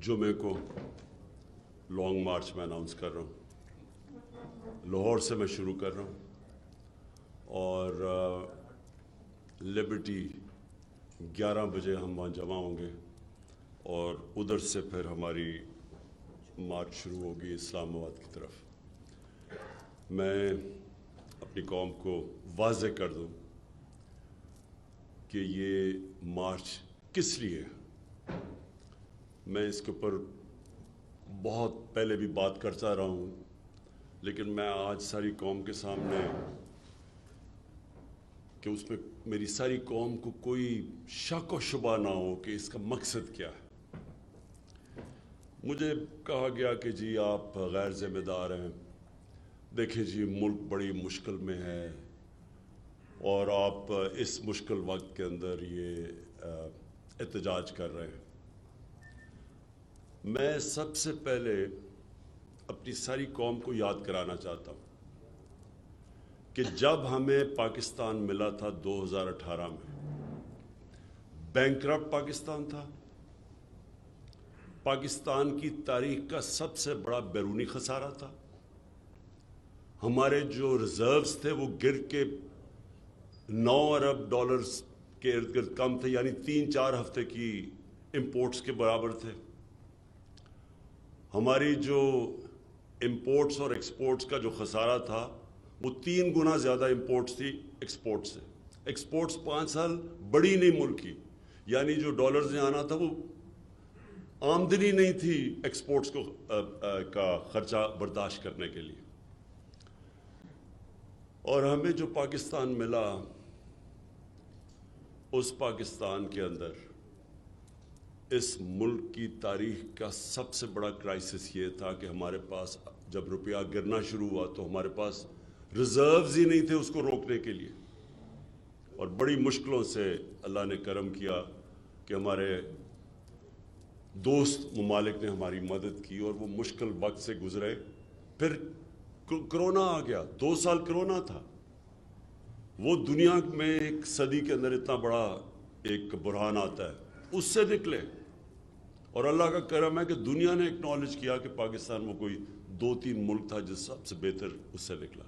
जुमे को लॉन्ग मार्च में अनाउंस कर रहा हूँ। लाहौर से मैं शुरू कर रहा हूँ और लिबर्टी 11 बजे हम वहाँ जमा होंगे और उधर से फिर हमारी मार्च शुरू होगी इस्लामाबाद की तरफ। मैं अपनी कौम को वाज़े कर दूँ कि ये मार्च किस लिए है। मैं इसके ऊपर बहुत पहले भी बात करता रहा हूँ, लेकिन मैं आज सारी कौम के सामने कि उसमें मेरी सारी कौम को कोई शक और शुबा ना हो कि इसका मकसद क्या है। मुझे कहा गया कि जी आप गैर जिम्मेदार हैं, देखिए जी मुल्क बड़ी मुश्किल में है और आप इस मुश्किल वक्त के अंदर ये एहतजाज कर रहे हैं। मैं सबसे पहले अपनी सारी कौम को याद कराना चाहता हूँ कि जब हमें पाकिस्तान मिला था 2018 में, बैंकरप्ट पाकिस्तान था। पाकिस्तान की तारीख का सबसे बड़ा बैरूनी खसारा था। हमारे जो रिजर्व्स थे वो गिर के 9 अरब डॉलर्स के इर्द गिर्द कम थे, यानी 3-4 हफ्ते की इंपोर्ट्स के बराबर थे। हमारी जो इंपोर्ट्स और एक्सपोर्ट्स का जो खसारा था वो 3 गुना ज़्यादा इंपोर्ट्स थी एक्सपोर्ट्स से। एक्सपोर्ट्स 5 साल बड़ी नहीं मुल्क की, यानी जो डॉलर्स यहाँ आना था वो आमदनी नहीं थी एक्सपोर्ट्स को का खर्चा बर्दाश्त करने के लिए। और हमें जो पाकिस्तान मिला, उस पाकिस्तान के अंदर इस मुल्क की तारीख का सबसे बड़ा क्राइसिस ये था कि हमारे पास जब रुपया गिरना शुरू हुआ तो हमारे पास रिजर्व्स ही नहीं थे उसको रोकने के लिए। और बड़ी मुश्किलों से अल्लाह ने करम किया कि हमारे दोस्त ममालिक ने हमारी मदद की और वो मुश्किल वक्त से गुजरे। फिर कोरोना आ गया, 2 साल कोरोना था। वो दुनिया में एक सदी के अंदर इतना बड़ा एक बुरहान आता है, उससे निकले। और अल्लाह का करम है कि दुनिया ने एक्नॉलेज किया कि पाकिस्तान वो कोई 2-3 मुल्क था जो सबसे बेहतर उससे निकला।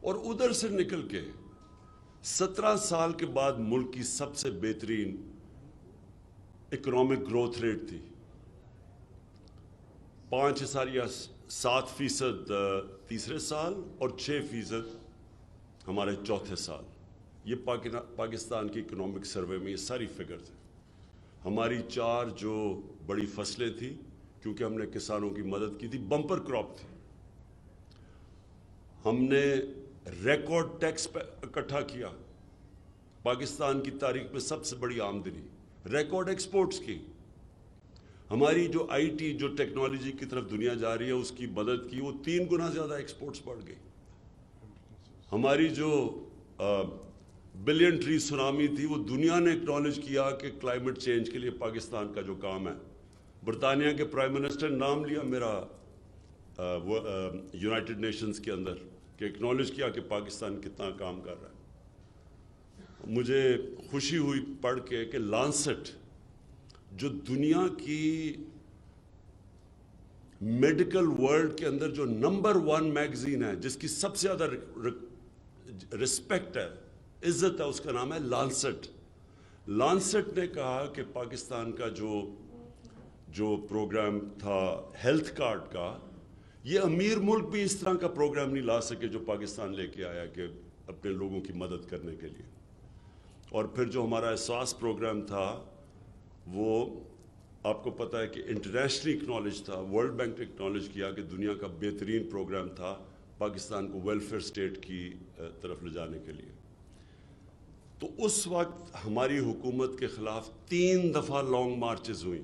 और उधर से निकल के 17 साल के बाद मुल्क की सबसे बेहतरीन इकोनॉमिक ग्रोथ रेट थी। 5 या 7% तीसरे साल और 6% हमारे चौथे साल। ये पाकिस्तान की इकोनॉमिक सर्वे में ये सारी फिगर थे। हमारी 4 जो बड़ी फसलें थी, क्योंकि हमने किसानों की मदद की थी, बम्पर क्रॉप थी। हमने रिकॉर्ड टैक्स इकट्ठा किया, पाकिस्तान की तारीख में सबसे बड़ी आमदनी। रिकॉर्ड एक्सपोर्ट्स की। हमारी जो आईटी जो टेक्नोलॉजी की तरफ दुनिया जा रही है उसकी मदद की, वो 3 गुना ज़्यादा एक्सपोर्ट्स बढ़ गई। हमारी जो बिलियन ट्री सुनामी थी, वो दुनिया ने एक्नॉलेज किया कि क्लाइमेट चेंज के लिए पाकिस्तान का जो काम है। बरतानिया के प्राइम मिनिस्टर ने नाम लिया मेरा यूनाइटेड नेशंस के अंदर कि एक्नॉलेज किया कि पाकिस्तान कितना काम कर रहा है। मुझे खुशी हुई पढ़ के कि लांसेट जो दुनिया की मेडिकल वर्ल्ड के अंदर जो नंबर 1 मैगजीन है, जिसकी सबसे ज़्यादा रिस्पेक्ट है, इज्जत है, उसका नाम है लांसेट। लांसेट ने कहा कि पाकिस्तान का जो प्रोग्राम था हेल्थ कार्ड का, ये अमीर मुल्क भी इस तरह का प्रोग्राम नहीं ला सके जो पाकिस्तान लेके आया कि अपने लोगों की मदद करने के लिए। और फिर जो हमारा एहसास प्रोग्राम था, वो आपको पता है कि इंटरनेशनली एक्नॉलेज था। वर्ल्ड बैंक ने एक्नॉलेज किया कि दुनिया का बेहतरीन प्रोग्राम था पाकिस्तान को वेलफेयर स्टेट की तरफ ले जाने के लिए। तो उस वक्त हमारी हुकूमत के ख़िलाफ़ 3 दफ़ा लॉन्ग मार्चेस हुई।